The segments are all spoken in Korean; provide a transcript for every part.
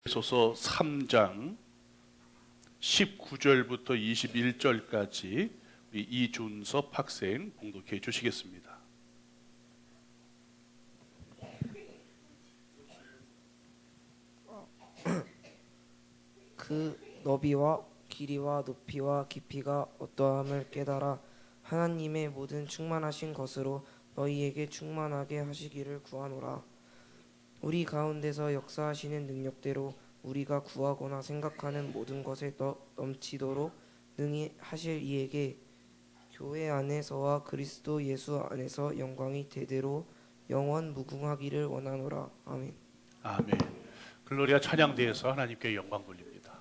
에베소서 3장 19절부터 21절까지 우리 이준섭 학생 봉독해 주시겠습니다. 그 너비와 길이와 높이와 깊이가 어떠함을 깨달아 하나님의 모든 충만하신 것으로 너희에게 충만하게 하시기를 구하노라. 우리 가운데서 역사하시는 능력대로 우리가 구하거나 생각하는 모든 것에 넘치도록 능히 하실 이에게 교회 안에서와 그리스도 예수 안에서 영광이 대대로 영원 무궁하기를 원하노라. 아멘. 아멘. 글로리아 찬양대에서 하나님께 영광 돌립니다.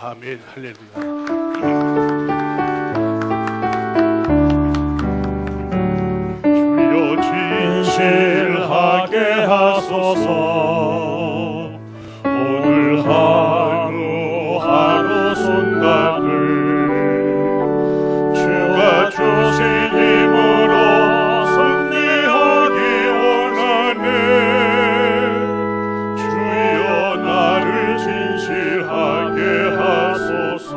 아멘. 할렐루야. 주여 진실하게 하소서. 오늘 생각을 주가 주신 힘으로 승리하기 원하네. 주여 나를 진실하게 하소서.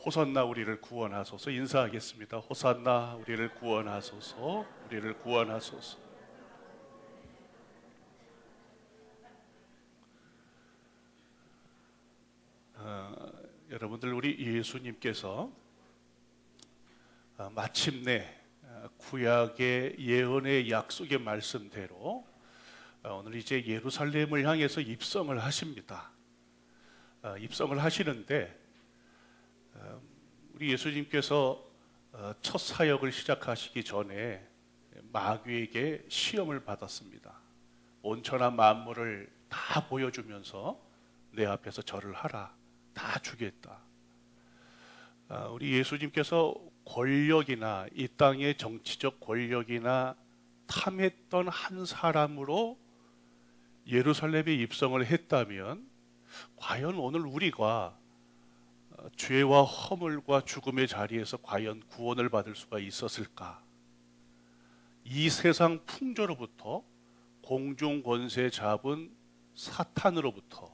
호산나 우리를 구원하소서. 인사하겠습니다. 호산나 우리를 구원하소서. 우리를 구원하소서. 여러분들, 우리 예수님께서 마침내 구약의 예언의 약속의 말씀대로 오늘 이제 예루살렘을 향해서 입성을 하십니다. 입성을 하시는데 우리 예수님께서 첫 사역을 시작하시기 전에 마귀에게 시험을 받았습니다. 온천하 만물을 다 보여주면서 내 앞에서 절을 하라, 다 주겠다. 우리 예수님께서 권력이나 이 땅의 정치적 권력이나 탐했던 한 사람으로 예루살렘에 입성을 했다면 과연 오늘 우리가 죄와 허물과 죽음의 자리에서 과연 구원을 받을 수가 있었을까? 이 세상 풍조로부터, 공중 권세 잡은 사탄으로부터,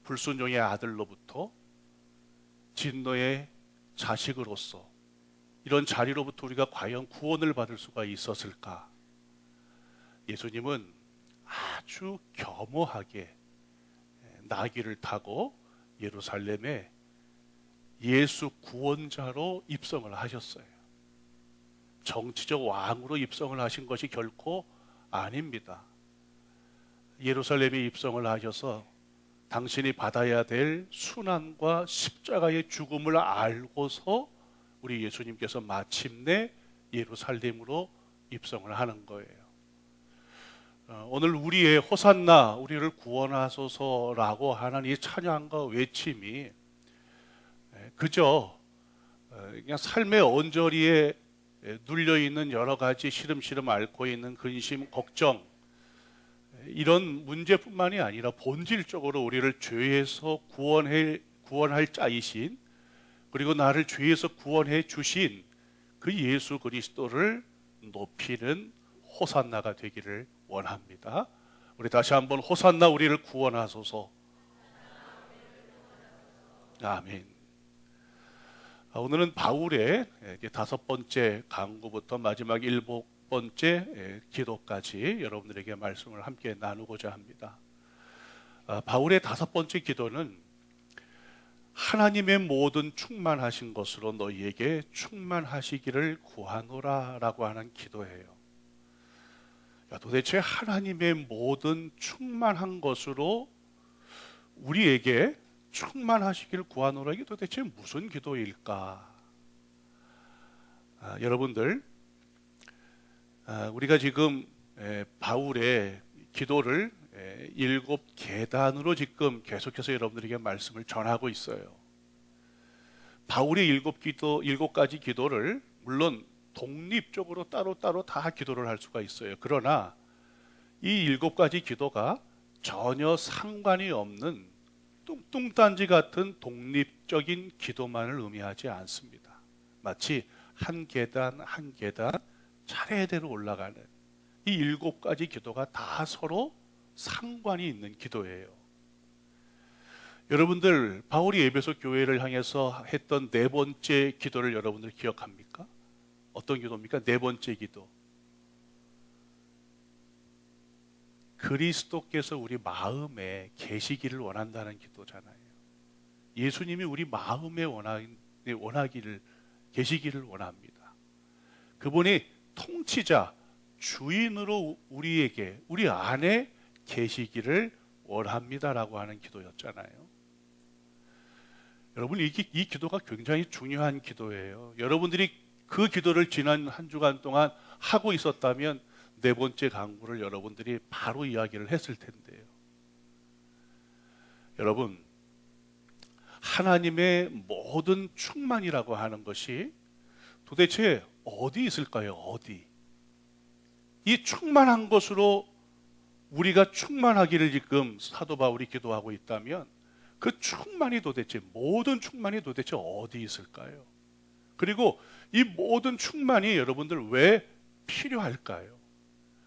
불순종의 아들로부터, 진노의 자식으로서 이런 자리로부터 우리가 과연 구원을 받을 수가 있었을까? 예수님은 아주 겸허하게 나귀를 타고 예루살렘에 예수 구원자로 입성을 하셨어요. 정치적 왕으로 입성을 하신 것이 결코 아닙니다. 예루살렘에 입성을 하셔서 당신이 받아야 될 순환과 십자가의 죽음을 알고서 우리 예수님께서 마침내 예루살렘으로 입성을 하는 거예요. 오늘 우리의 호산나 우리를 구원하소서라고 하는 이 찬양과 외침이 그저 그냥 삶의 언저리에 눌려있는 여러 가지 시름시름 앓고 있는 근심, 걱정, 이런 문제뿐만이 아니라 본질적으로 우리를 죄에서 구원할 자이신, 그리고 나를 죄에서 구원해 주신 그 예수 그리스도를 높이는 호산나가 되기를 원합니다. 우리 다시 한번 호산나 우리를 구원하소서. 아멘. 오늘은 바울의 다섯 번째 강구부터 마지막 일곱 번째 기도까지 여러분들에게 말씀을 함께 나누고자 합니다. 바울의 다섯 번째 기도는 하나님의 모든 충만하신 것으로 너희에게 충만하시기를 구하노라 라고 하는 기도예요. 도대체 하나님의 모든 충만한 것으로 우리에게 충만하시기를 구하노라, 이게 도대체 무슨 기도일까? 여러분들, 우리가 지금 바울의 기도를 일곱 계단으로 지금 계속해서 여러분들에게 말씀을 전하고 있어요. 바울의 일곱 가지 기도를 물론 독립적으로 따로따로 다 기도를 할 수가 있어요. 그러나 이 일곱 가지 기도가 전혀 상관이 없는 뚱뚱단지 같은 독립적인 기도만을 의미하지 않습니다. 마치 한 계단 한 계단 차례대로 올라가는 이 일곱 가지 기도가 다 서로 상관이 있는 기도예요. 여러분들, 바울이 에베소 교회를 향해서 했던 네 번째 기도를 여러분들 기억합니까? 어떤 기도입니까? 네 번째 기도. 그리스도께서 우리 마음에 계시기를 원한다는 기도잖아요. 예수님이 우리 마음에 원하기를, 계시기를 원합니다. 그분이 통치자, 주인으로 우리에게, 우리 안에 계시기를 원합니다라고 하는 기도였잖아요. 여러분, 이 기도가 굉장히 중요한 기도예요. 여러분들이 그 기도를 지난 한 주간 동안 하고 있었다면 네 번째 강구를 여러분들이 바로 이야기를 했을 텐데요. 여러분, 하나님의 모든 충만이라고 하는 것이 도대체 어디 있을까요? 어디? 이 충만한 것으로 우리가 충만하기를 지금 사도 바울이 기도하고 있다면 그 충만이 도대체, 모든 충만이 도대체 어디 있을까요? 그리고 이 모든 충만이 여러분들 왜 필요할까요?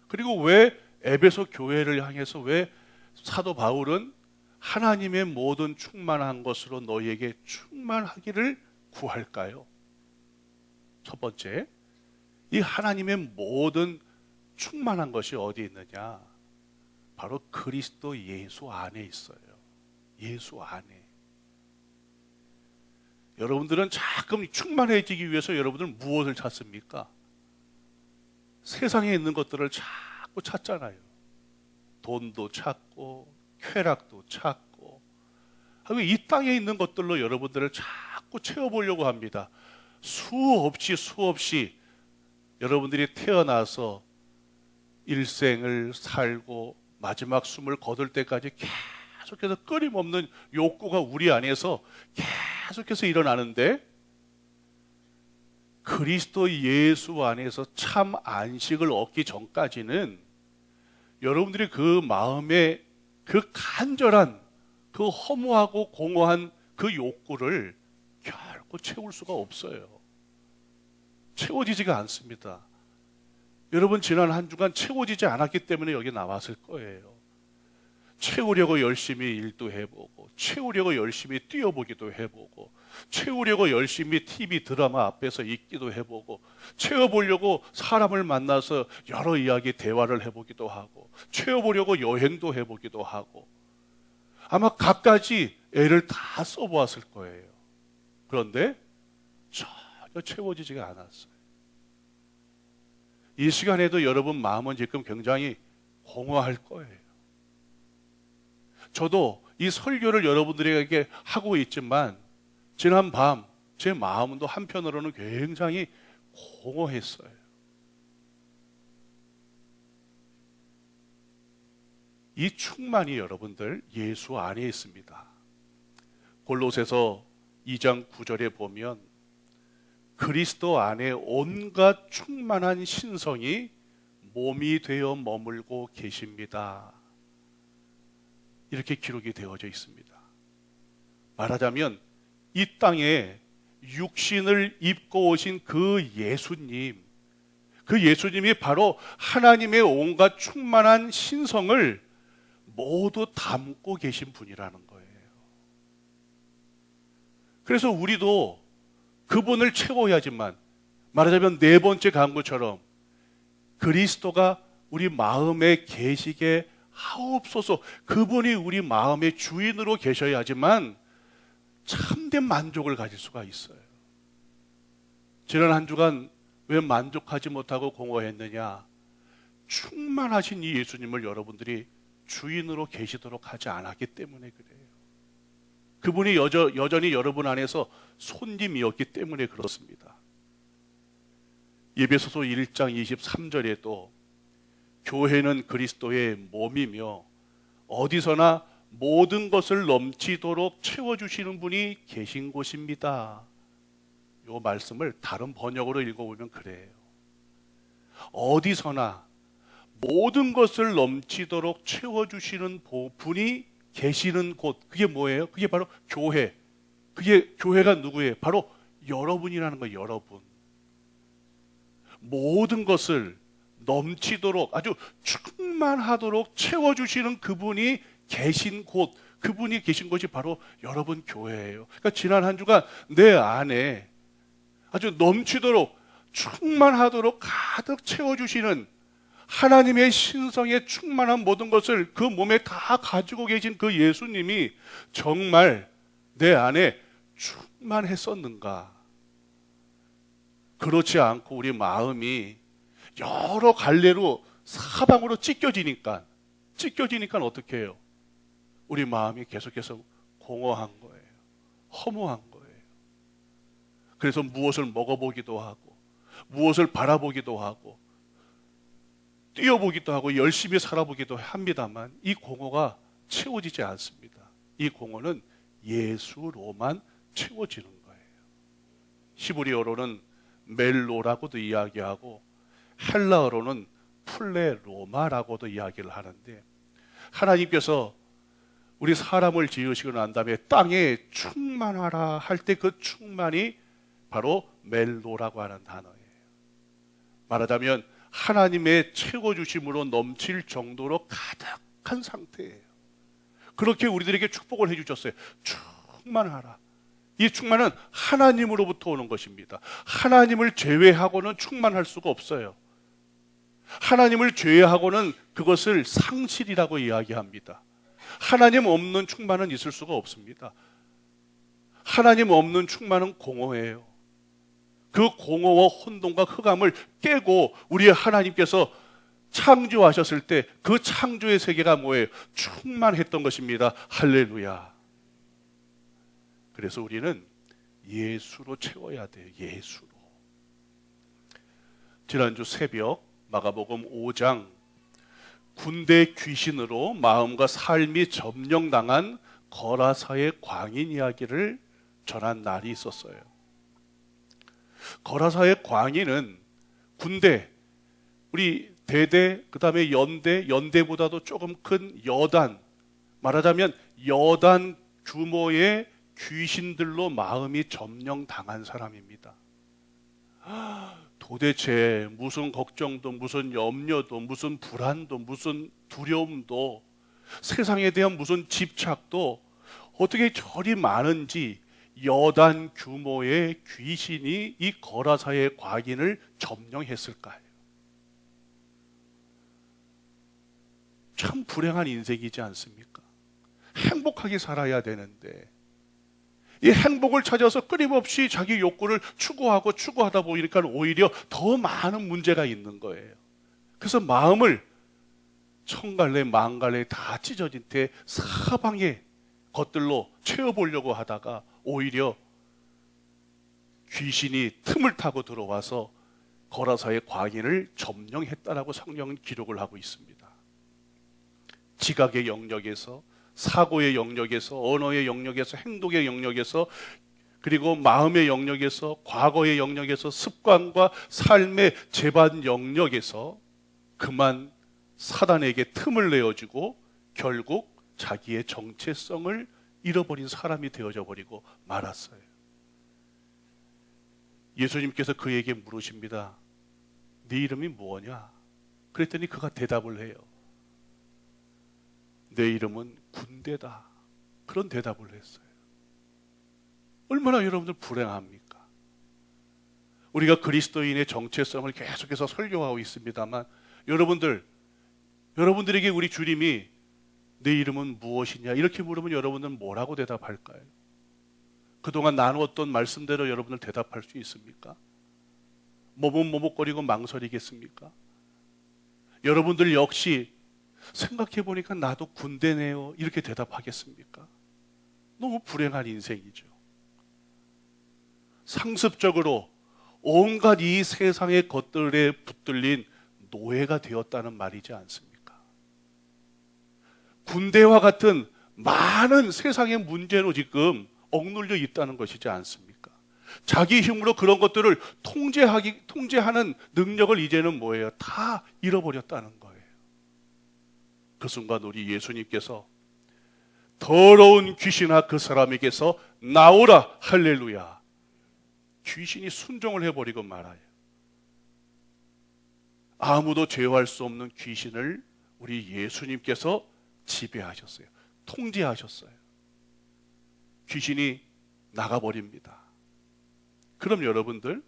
그리고 왜 에베소 교회를 향해서 왜 사도 바울은 하나님의 모든 충만한 것으로 너희에게 충만하기를 구할까요? 첫 번째, 이 하나님의 모든 충만한 것이 어디 있느냐? 바로 그리스도 예수 안에 있어요. 예수 안에. 여러분들은 자금 충만해지기 위해서 여러분들 무엇을 찾습니까? 세상에 있는 것들을 자꾸 찾잖아요. 돈도 찾고 쾌락도 찾고, 이 땅에 있는 것들로 여러분들을 자꾸 채워보려고 합니다. 수없이 여러분들이 태어나서 일생을 살고 마지막 숨을 거둘 때까지 계속해서 끊임없는 욕구가 우리 안에서 계속해서 일어나는데, 그리스도 예수 안에서 참 안식을 얻기 전까지는 여러분들이 그 마음에 그 간절한, 그 허무하고 공허한 그 욕구를 결코 채울 수가 없어요. 채워지지가 않습니다. 여러분 지난 한 주간 채워지지 않았기 때문에 여기 나왔을 거예요. 채우려고 열심히 일도 해보고, 채우려고 열심히 뛰어보기도 해보고, 채우려고 열심히 TV 드라마 앞에서 있기도 해보고, 채워보려고 사람을 만나서 여러 이야기 대화를 해보기도 하고, 채워보려고 여행도 해보기도 하고, 아마 갖가지 애를 다 써보았을 거예요. 그런데 전혀 채워지지가 않았어요. 이 시간에도 여러분 마음은 지금 굉장히 공허할 거예요. 저도 이 설교를 여러분들에게 하고 있지만 지난 밤 제 마음도 한편으로는 굉장히 공허했어요. 이 충만이 여러분들 예수 안에 있습니다. 골로새서 2장 9절에 보면 그리스도 안에 온갖 충만한 신성이 몸이 되어 머물고 계십니다. 이렇게 기록이 되어져 있습니다. 말하자면 이 땅에 육신을 입고 오신 그 예수님이 바로 하나님의 온갖 충만한 신성을 모두 담고 계신 분이라는 거예요. 그래서 우리도 그분을 채워야지만, 말하자면 네 번째 간구처럼 그리스도가 우리 마음에 계시게 하옵소서, 그분이 우리 마음의 주인으로 계셔야지만 참된 만족을 가질 수가 있어요. 지난 한 주간 왜 만족하지 못하고 공허했느냐? 충만하신 이 예수님을 여러분들이 주인으로 계시도록 하지 않았기 때문에 그래요. 그분이 여전히 여러분 안에서 손님이었기 때문에 그렇습니다. 에베소서 1장 23절에도 교회는 그리스도의 몸이며 어디서나 모든 것을 넘치도록 채워주시는 분이 계신 곳입니다. 이 말씀을 다른 번역으로 읽어보면 그래요. 어디서나 모든 것을 넘치도록 채워주시는 분이 계시는 곳, 그게 뭐예요? 그게 바로 교회. 그게 교회가 누구예요? 바로 여러분이라는 거예요. 여러분. 모든 것을 넘치도록, 아주 충만하도록 채워주시는 그분이 계신 곳, 그분이 계신 곳이 바로 여러분 교회예요. 그러니까 지난 한 주간 내 안에 아주 넘치도록 충만하도록 가득 채워주시는 하나님의 신성에 충만한 모든 것을 그 몸에 다 가지고 계신 그 예수님이 정말 내 안에 충만했었는가? 그렇지 않고 우리 마음이 여러 갈래로 사방으로 찢겨지니까 어떻게 해요? 우리 마음이 계속해서 공허한 거예요. 허무한 거예요. 그래서 무엇을 먹어보기도 하고, 무엇을 바라보기도 하고, 뛰어보기도 하고, 열심히 살아보기도 합니다만 이 공허가 채워지지 않습니다. 이 공허는 예수로만 채워지는 거예요. 히브리어로는 멜로라고도 이야기하고 헬라어로는 플레로마라고도 이야기를 하는데, 하나님께서 우리 사람을 지으시고 난 다음에 땅에 충만하라 할 때 그 충만이 바로 멜로라고 하는 단어예요. 말하자면 하나님의 채워주심으로 넘칠 정도로 가득한 상태예요. 그렇게 우리들에게 축복을 해주셨어요. 충만하라. 이 충만은 하나님으로부터 오는 것입니다. 하나님을 제외하고는 충만할 수가 없어요. 하나님을 제외하고는 그것을 상실이라고 이야기합니다. 하나님 없는 충만은 있을 수가 없습니다. 하나님 없는 충만은 공허해요. 그 공허와 혼돈과 흑암을 깨고 우리 하나님께서 창조하셨을 때 그 창조의 세계가 뭐예요? 충만했던 것입니다. 할렐루야. 그래서 우리는 예수로 채워야 돼요. 예수로. 지난주 새벽 마가복음 5장 군대 귀신으로 마음과 삶이 점령당한 거라사의 광인 이야기를 전한 날이 있었어요. 거라사의 광인은 군대, 우리 대대, 그 다음에 연대, 연대보다도 조금 큰 여단, 말하자면 여단 규모의 귀신들로 마음이 점령당한 사람입니다. 도대체 무슨 걱정도, 무슨 염려도, 무슨 불안도, 무슨 두려움도, 세상에 대한 무슨 집착도 어떻게 저리 많은지 여단 규모의 귀신이 이 거라사의 광인을 점령했을까요? 참 불행한 인생이지 않습니까? 행복하게 살아야 되는데 이 행복을 찾아서 끊임없이 자기 욕구를 추구하다 보니까 오히려 더 많은 문제가 있는 거예요. 그래서 마음을 천갈래 만갈래 다 찢어진 채 사방의 것들로 채워보려고 하다가 오히려 귀신이 틈을 타고 들어와서 거라사의 광인을 점령했다라고 성경은 기록을 하고 있습니다. 지각의 영역에서, 사고의 영역에서, 언어의 영역에서, 행동의 영역에서, 그리고 마음의 영역에서, 과거의 영역에서, 습관과 삶의 재반 영역에서 그만 사단에게 틈을 내어주고 결국 자기의 정체성을 잃어버린 사람이 되어져 버리고 말았어요. 예수님께서 그에게 물으십니다. 네 이름이 뭐냐? 그랬더니 그가 대답을 해요. 내 이름은 군대다. 그런 대답을 했어요. 얼마나 여러분들 불행합니까? 우리가 그리스도인의 정체성을 계속해서 설교하고 있습니다만 여러분들에게 우리 주님이 내 이름은 무엇이냐 이렇게 물으면 여러분들은 뭐라고 대답할까요? 그동안 나누었던 말씀대로 여러분들 대답할 수 있습니까? 머뭇머뭇거리고 망설이겠습니까? 여러분들 역시 생각해보니까 나도 군대네요 이렇게 대답하겠습니까? 너무 불행한 인생이죠. 상습적으로 온갖 이 세상의 것들에 붙들린 노예가 되었다는 말이지 않습니까? 군대와 같은 많은 세상의 문제로 지금 억눌려 있다는 것이지 않습니까? 자기 힘으로 그런 것들을 통제하는 능력을 이제는 뭐예요? 다 잃어버렸다는 거예요. 그 순간 우리 예수님께서 더러운 귀신아 그 사람에게서 나오라 할렐루야. 귀신이 순종을 해버리고 말아요. 아무도 제어할 수 없는 귀신을 우리 예수님께서 지배하셨어요. 통제하셨어요. 귀신이 나가버립니다. 그럼 여러분들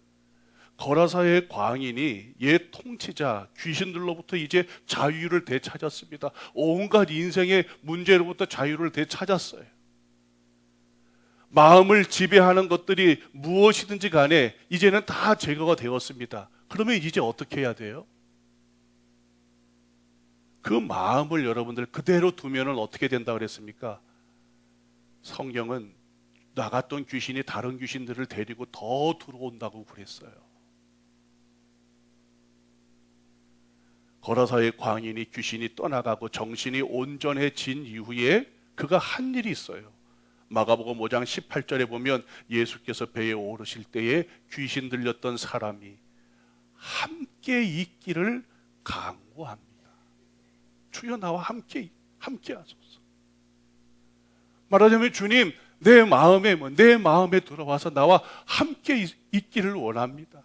거라사의 광인이 옛 통치자 귀신들로부터 이제 자유를 되찾았습니다. 온갖 인생의 문제로부터 자유를 되찾았어요. 마음을 지배하는 것들이 무엇이든지 간에 이제는 다 제거가 되었습니다. 그러면 이제 어떻게 해야 돼요? 그 마음을 여러분들 그대로 두면은 어떻게 된다고 그랬습니까? 성경은 나갔던 귀신이 다른 귀신들을 데리고 더 들어온다고 그랬어요. 거라사의 광인이 귀신이 떠나가고 정신이 온전해진 이후에 그가 한 일이 있어요. 마가복음 5장 18절에 보면 예수께서 배에 오르실 때에 귀신 들렸던 사람이 함께 있기를 강구합니다. 주여 나와 함께 함께 하소서. 말하자면 주님, 내 마음에 들어와서 나와 함께 있기를 원합니다.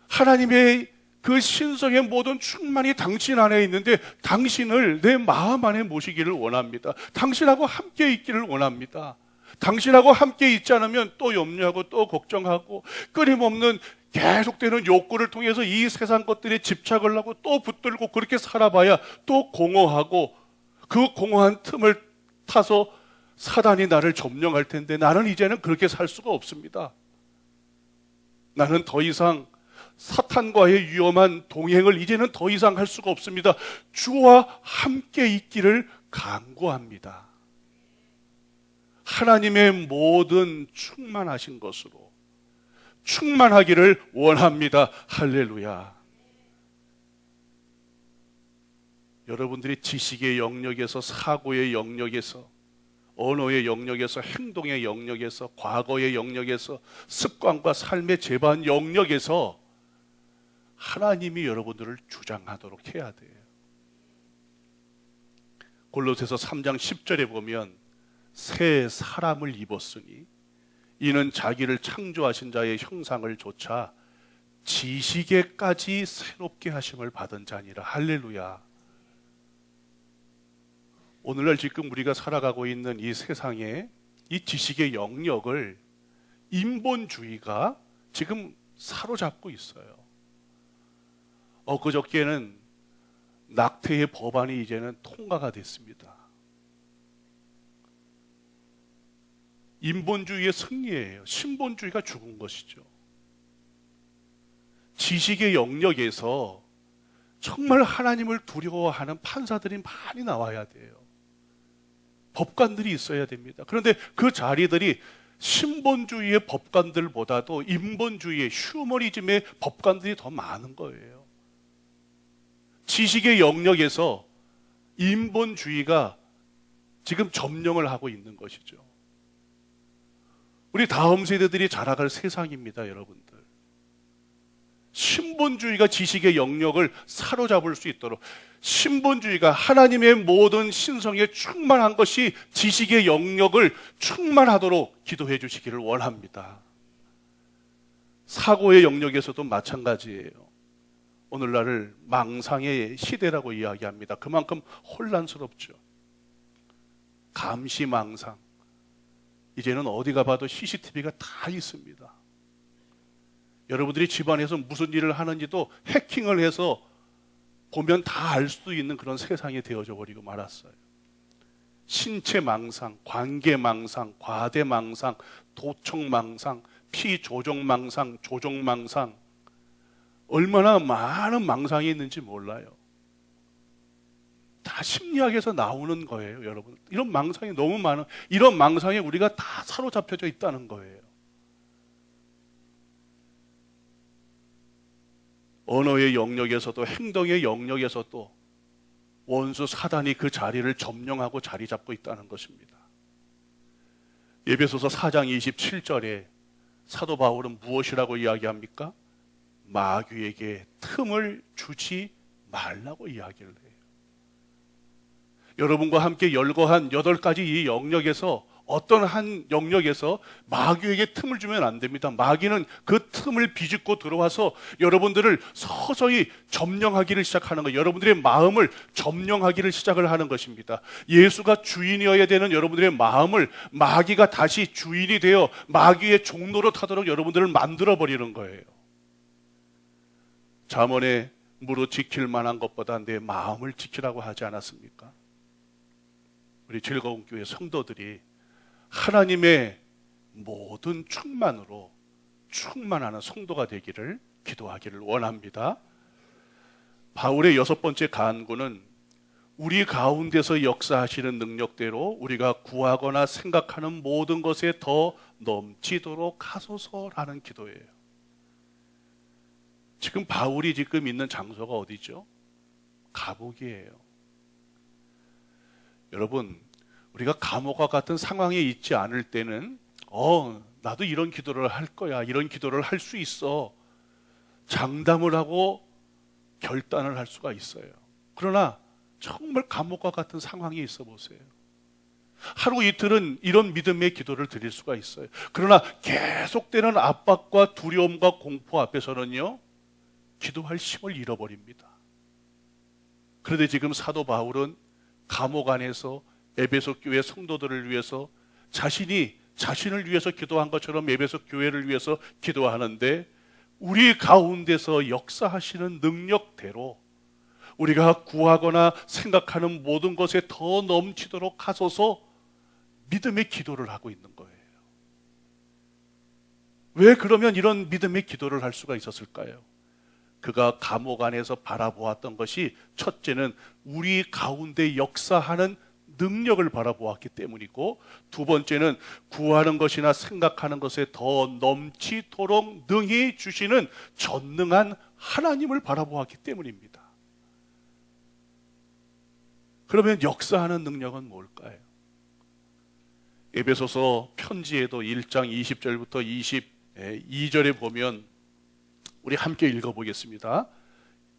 하나님의 그 신성의 모든 충만이 당신 안에 있는데 당신을 내 마음 안에 모시기를 원합니다. 당신하고 함께 있기를 원합니다. 당신하고 함께 있지 않으면 또 염려하고 또 걱정하고 끊임없는 계속되는 욕구를 통해서 이 세상 것들에 집착을 하고 또 붙들고 그렇게 살아봐야 또 공허하고 그 공허한 틈을 타서 사단이 나를 점령할 텐데 나는 이제는 그렇게 살 수가 없습니다. 나는 더 이상 사탄과의 위험한 동행을 이제는 더 이상 할 수가 없습니다. 주와 함께 있기를 간구합니다. 하나님의 모든 충만하신 것으로 충만하기를 원합니다. 할렐루야. 여러분들이 지식의 영역에서, 사고의 영역에서, 언어의 영역에서, 행동의 영역에서, 과거의 영역에서, 습관과 삶의 재반 영역에서 하나님이 여러분들을 주장하도록 해야 돼요. 골로새서 3장 10절에 보면 새 사람을 입었으니 이는 자기를 창조하신 자의 형상을 조차 지식에까지 새롭게 하심을 받은 자니라. 할렐루야. 오늘날 지금 우리가 살아가고 있는 이 세상에 이 지식의 영역을 인본주의가 지금 사로잡고 있어요. 그저께는 낙태의 법안이 이제는 통과가 됐습니다. 인본주의의 승리예요. 신본주의가 죽은 것이죠. 지식의 영역에서 정말 하나님을 두려워하는 판사들이 많이 나와야 돼요. 법관들이 있어야 됩니다. 그런데 그 자리들이 신본주의의 법관들보다도 인본주의의 휴머니즘의 법관들이 더 많은 거예요. 지식의 영역에서 인본주의가 지금 점령을 하고 있는 것이죠. 우리 다음 세대들이 자라갈 세상입니다, 여러분들. 신본주의가 지식의 영역을 사로잡을 수 있도록, 신본주의가 하나님의 모든 신성에 충만한 것이 지식의 영역을 충만하도록 기도해 주시기를 원합니다. 사고의 영역에서도 마찬가지예요. 오늘날을 망상의 시대라고 이야기합니다. 그만큼 혼란스럽죠. 감시망상. 이제는 어디 가봐도 CCTV가 다 있습니다. 여러분들이 집안에서 무슨 일을 하는지도 해킹을 해서 보면 다 알 수 있는 그런 세상이 되어져 버리고 말았어요. 신체망상, 관계망상, 과대망상, 도청망상, 피조정망상, 조정망상, 얼마나 많은 망상이 있는지 몰라요. 다 심리학에서 나오는 거예요, 여러분. 이런 망상이 너무 많은, 이런 망상에 우리가 다 사로잡혀져 있다는 거예요. 언어의 영역에서도 행동의 영역에서도 원수 사단이 그 자리를 점령하고 자리 잡고 있다는 것입니다. 에베소서 4장 27절에 사도 바울은 무엇이라고 이야기합니까? 마귀에게 틈을 주지 말라고 이야기를 해요. 여러분과 함께 열거한 8가지 이 영역에서 어떤 한 영역에서 마귀에게 틈을 주면 안 됩니다. 마귀는 그 틈을 비집고 들어와서 여러분들을 서서히 점령하기를 시작하는 거예요. 여러분들의 마음을 점령하기를 시작을 하는 것입니다. 예수가 주인이어야 되는 여러분들의 마음을 마귀가 다시 주인이 되어 마귀의 종로로 타도록 여러분들을 만들어버리는 거예요. 잠언에 무릇 지킬 만한 것보다 내 마음을 지키라고 하지 않았습니까? 우리 즐거운 교회 성도들이 하나님의 모든 충만으로 충만하는 성도가 되기를 기도하기를 원합니다. 바울의 6번째 간구는 우리 가운데서 역사하시는 능력대로 우리가 구하거나 생각하는 모든 것에 더 넘치도록 하소서라는 기도예요. 지금 바울이 지금 있는 장소가 어디죠? 감옥이에요. 여러분, 우리가 감옥과 같은 상황에 있지 않을 때는 나도 이런 기도를 할 거야, 이런 기도를 할 수 있어, 장담을 하고 결단을 할 수가 있어요. 그러나 정말 감옥과 같은 상황에 있어 보세요. 하루 이틀은 이런 믿음의 기도를 드릴 수가 있어요. 그러나 계속되는 압박과 두려움과 공포 앞에서는요, 기도할 힘을 잃어버립니다. 그런데 지금 사도 바울은 감옥 안에서 에베소 교회 성도들을 위해서 자신을 위해서 기도한 것처럼 에베소 교회를 위해서 기도하는데, 우리 가운데서 역사하시는 능력대로 우리가 구하거나 생각하는 모든 것에 더 넘치도록 하소서 믿음의 기도를 하고 있는 거예요. 왜 그러면 이런 믿음의 기도를 할 수가 있었을까요? 그가 감옥 안에서 바라보았던 것이, 첫째는 우리 가운데 역사하는 능력을 바라보았기 때문이고, 두 번째는 구하는 것이나 생각하는 것에 더 넘치도록 능히 주시는 전능한 하나님을 바라보았기 때문입니다. 그러면 역사하는 능력은 뭘까요? 에베소서 편지에도 1장 20절부터 22절에 보면, 우리 함께 읽어보겠습니다.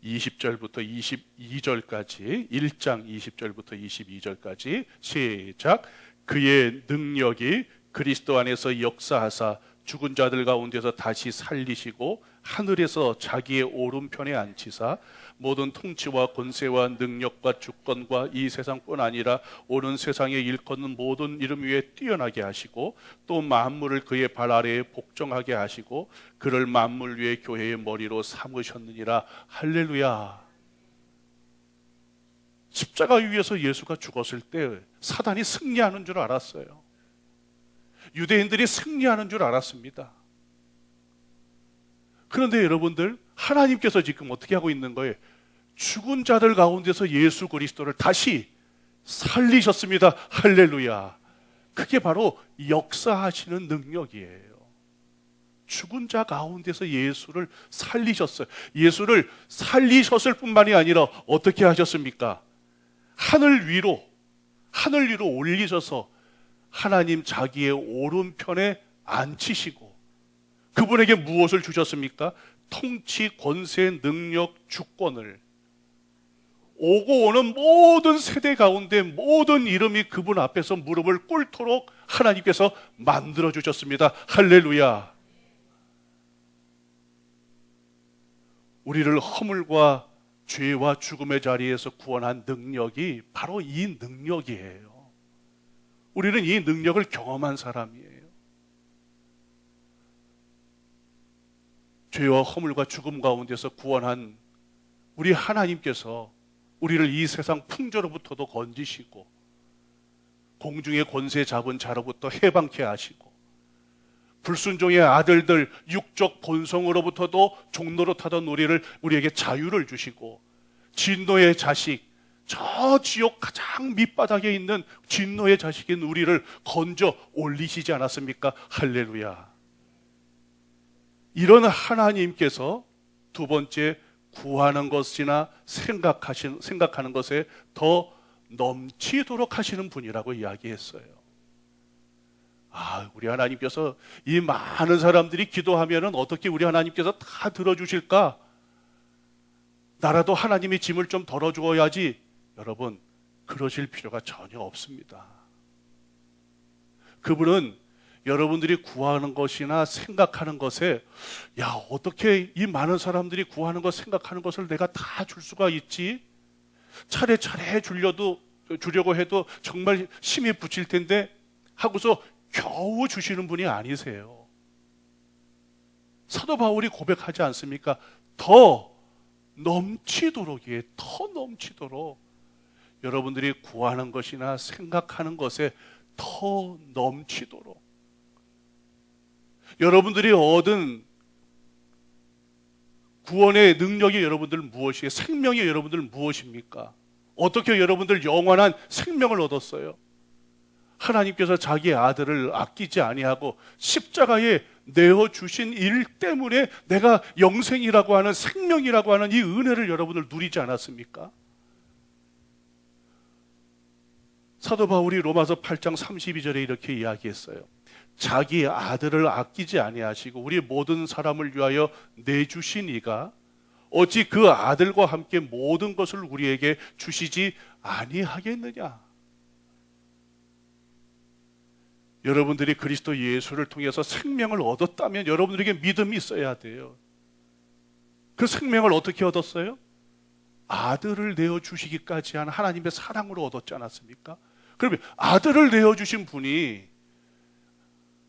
20절부터 22절까지, 1장 20절부터 22절까지 시작. 그의 능력이 그리스도 안에서 역사하사 죽은 자들 가운데서 다시 살리시고 하늘에서 자기의 오른편에 앉히사 모든 통치와 권세와 능력과 주권과 이 세상뿐 아니라 오는 세상에 일컫는 모든 이름 위에 뛰어나게 하시고, 또 만물을 그의 발 아래에 복종하게 하시고 그를 만물 위에 교회의 머리로 삼으셨느니라. 할렐루야. 십자가 위에서 예수가 죽었을 때 사단이 승리하는 줄 알았어요. 유대인들이 승리하는 줄 알았습니다. 그런데 여러분들, 하나님께서 지금 어떻게 하고 있는 거예요? 죽은 자들 가운데서 예수 그리스도를 다시 살리셨습니다. 할렐루야. 그게 바로 역사하시는 능력이에요. 죽은 자 가운데서 예수를 살리셨어요. 예수를 살리셨을 뿐만이 아니라 어떻게 하셨습니까? 하늘 위로 올리셔서 하나님 자기의 오른편에 앉히시고, 그분에게 무엇을 주셨습니까? 통치, 권세, 능력, 주권을. 오고 오는 모든 세대 가운데 모든 이름이 그분 앞에서 무릎을 꿇도록 하나님께서 만들어 주셨습니다. 할렐루야. 우리를 허물과 죄와 죽음의 자리에서 구원한 능력이 바로 이 능력이에요. 우리는 이 능력을 경험한 사람이에요. 죄와 허물과 죽음 가운데서 구원한 우리 하나님께서 우리를 이 세상 풍조로부터도 건지시고, 공중의 권세 잡은 자로부터 해방케 하시고, 불순종의 아들들 육적 본성으로부터도 종노릇하던 우리에게 자유를 주시고, 진노의 자식, 저 지옥 가장 밑바닥에 있는 진노의 자식인 우리를 건져 올리시지 않았습니까? 할렐루야. 이런 하나님께서 두 번째, 구하는 것이나 생각하는 것에 더 넘치도록 하시는 분이라고 이야기했어요. 우리 하나님께서 이 많은 사람들이 기도하면은 어떻게 우리 하나님께서 다 들어주실까? 나라도 하나님의 짐을 좀 덜어주어야지. 여러분, 그러실 필요가 전혀 없습니다. 그분은 여러분들이 구하는 것이나 생각하는 것에, 어떻게 이 많은 사람들이 구하는 것, 생각하는 것을 내가 다 줄 수가 있지? 차례차례 주려고 해도 정말 힘이 붙일 텐데 하고서 겨우 주시는 분이 아니세요. 사도 바울이 고백하지 않습니까? 더 넘치도록이에요. 더 넘치도록. 여러분들이 구하는 것이나 생각하는 것에 더 넘치도록. 여러분들이 얻은 구원의 능력이 여러분들 무엇이에요? 생명이 여러분들 무엇입니까? 어떻게 여러분들 영원한 생명을 얻었어요? 하나님께서 자기의 아들을 아끼지 아니하고 십자가에 내어주신 일 때문에 내가 영생이라고 하는, 생명이라고 하는 이 은혜를 여러분들 누리지 않았습니까? 사도 바울이 로마서 8장 32절에 이렇게 이야기했어요. 자기 아들을 아끼지 아니하시고 우리 모든 사람을 위하여 내주신 이가 어찌 그 아들과 함께 모든 것을 우리에게 주시지 아니하겠느냐. 여러분들이 그리스도 예수를 통해서 생명을 얻었다면 여러분들에게 믿음이 있어야 돼요. 그 생명을 어떻게 얻었어요? 아들을 내어주시기까지 한 하나님의 사랑으로 얻었지 않았습니까? 그러면 아들을 내어주신 분이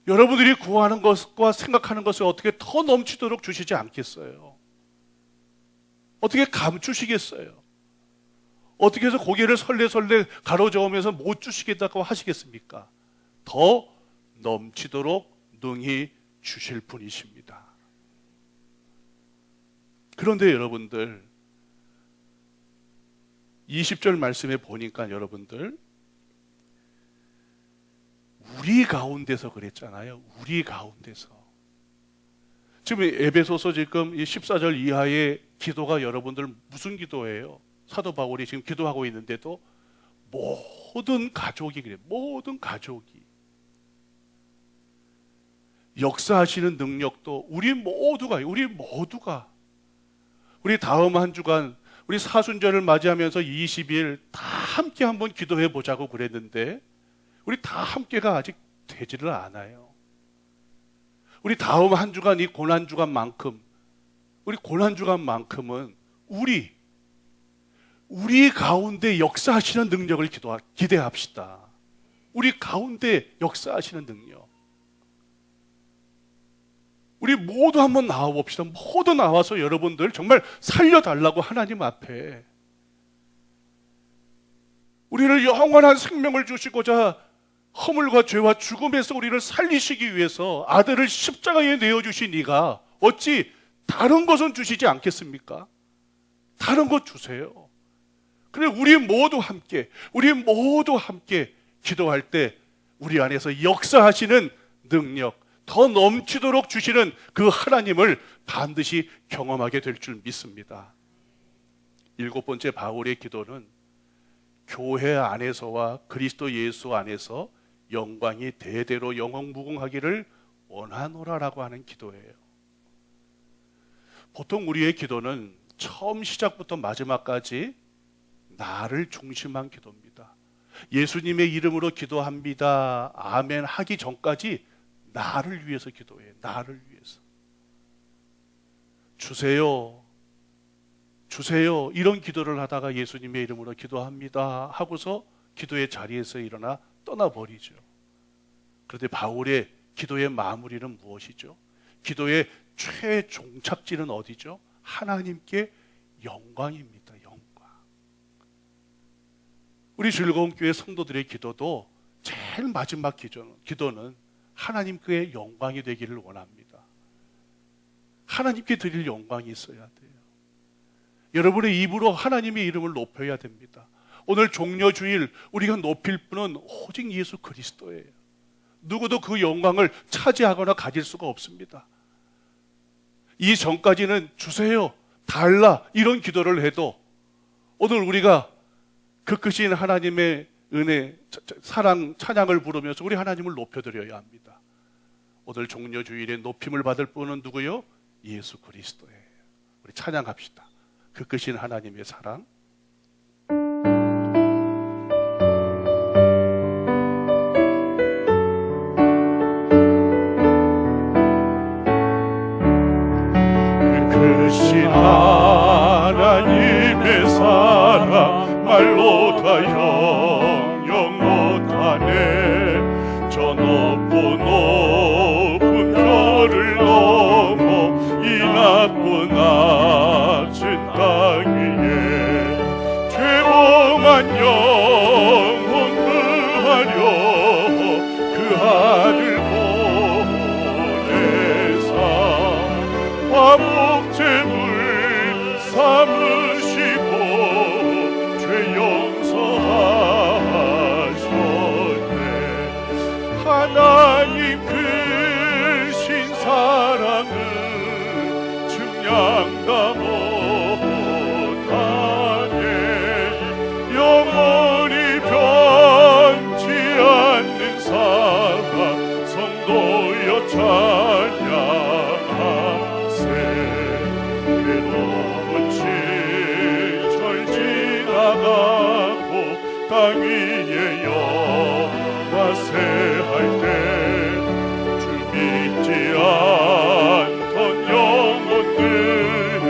여러분들이 구하는 것과 생각하는 것을 어떻게 더 넘치도록 주시지 않겠어요? 어떻게 감추시겠어요? 어떻게 해서 고개를 설레설레 가로저으면서 못 주시겠다고 하시겠습니까? 더 넘치도록 능히 주실 분이십니다. 그런데 여러분들 20절 말씀에 보니까 여러분들 우리 가운데서 그랬잖아요. 우리 가운데서. 지금 에베소서 지금 14절 이하의 기도가 여러분들 무슨 기도예요? 사도 바울이 지금 기도하고 있는데도 모든 가족이 그래요. 모든 가족이. 역사하시는 능력도 우리 모두가 우리 다음 한 주간 우리 사순절을 맞이하면서 20일 다 함께 한번 기도해 보자고 그랬는데 우리 다 함께가 아직 되지를 않아요. 우리 다음 한 주간 이 고난 주간만큼 우리 고난 주간만큼은 우리 가운데 역사하시는 능력을 기대합시다. 우리 가운데 역사하시는 능력. 우리 모두 한번 나와봅시다. 모두 나와서 여러분들 정말 살려달라고 하나님 앞에 우리를 영원한 생명을 주시고자 허물과 죄와 죽음에서 우리를 살리시기 위해서 아들을 십자가에 내어주신 이가 어찌 다른 것은 주시지 않겠습니까? 다른 것 주세요. 그래 우리 모두 함께 기도할 때 우리 안에서 역사하시는 능력 더 넘치도록 주시는 그 하나님을 반드시 경험하게 될 줄 믿습니다. 7번째 바울의 기도는 교회 안에서와 그리스도 예수 안에서 영광이 대대로 영원무궁하기를 원하노라라고 하는 기도예요. 보통 우리의 기도는 처음 시작부터 마지막까지 나를 중심한 기도입니다. 예수님의 이름으로 기도합니다. 아멘 하기 전까지 나를 위해서 기도해. 나를 위해서. 주세요. 이런 기도를 하다가 예수님의 이름으로 기도합니다 하고서 기도의 자리에서 일어나 떠나버리죠. 그런데 바울의 기도의 마무리는 무엇이죠? 기도의 최종착지는 어디죠? 하나님께 영광입니다. 영광. 우리 즐거운 교회 성도들의 기도도 제일 마지막 기도는 하나님께 영광이 되기를 원합니다. 하나님께 드릴 영광이 있어야 돼요. 여러분의 입으로 하나님의 이름을 높여야 됩니다. 오늘 종려주일 우리가 높일 분은 오직 예수 그리스도예요. 누구도 그 영광을 차지하거나 가질 수가 없습니다. 이 전까지는 주세요, 달라 이런 기도를 해도 오늘 우리가 그 크신 하나님의 은혜, 사랑, 찬양을 부르면서 우리 하나님을 높여드려야 합니다. 오늘 종려주일에 높임을 받을 분은 누구요? 예수 그리스도예요. 우리 찬양합시다. 그 크신 하나님의 사랑. 크신 하나님의 사랑 말로 다 영영 못하네. 저 높은 별을 넘어 이 나쁜 낮은 땅 위에 죄범한 영혼 구하려 그 아들 보내사 화목제물 삼으시고 죄 용서하셨네. 하나님 크신 사랑은 증량다 못하네. 영원히 변치 않는 사랑 성도여 찬양하세. 땅 위에 여와세할 때 주 믿지 않던 영혼들은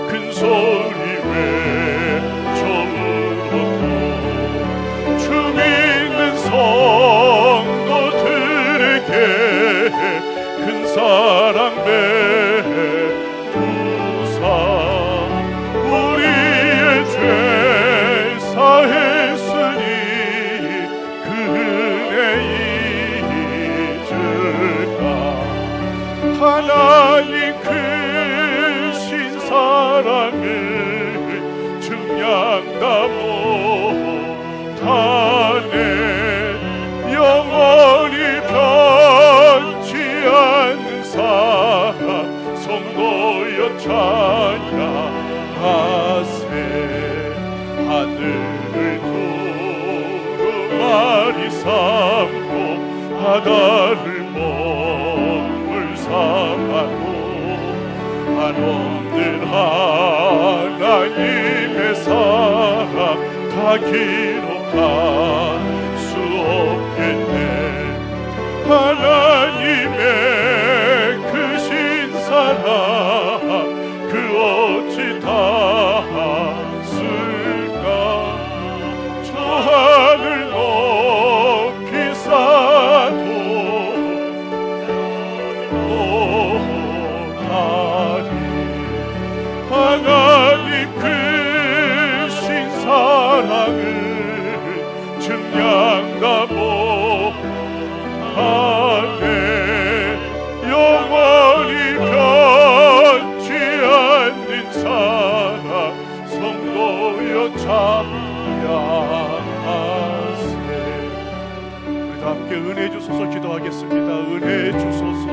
큰 소리 외쳐울었고 주 믿는 성도들에게 큰 사랑 베푸사 우리의 죄 사했으니 그 은혜 잊을까 하나님 크신 사랑을 증량다 못하네 영원히 변치 않는 사랑 성도여 찬양하세 하늘을 두루마리 삼고 바다를 몸을 삼아도 한없는 하나님의 사랑 다 기록할 수 없겠네 하나님의 크신 사랑 그 어찌 닿았을까 저 하늘 높이 쌓아도 못하리 하나님 크신 사랑을 증량다 못하네 영원히 변치 않는 사랑 성도여 찬양하세 우리 다 함께 은혜 주소서 기도하겠습니다 은혜 주소서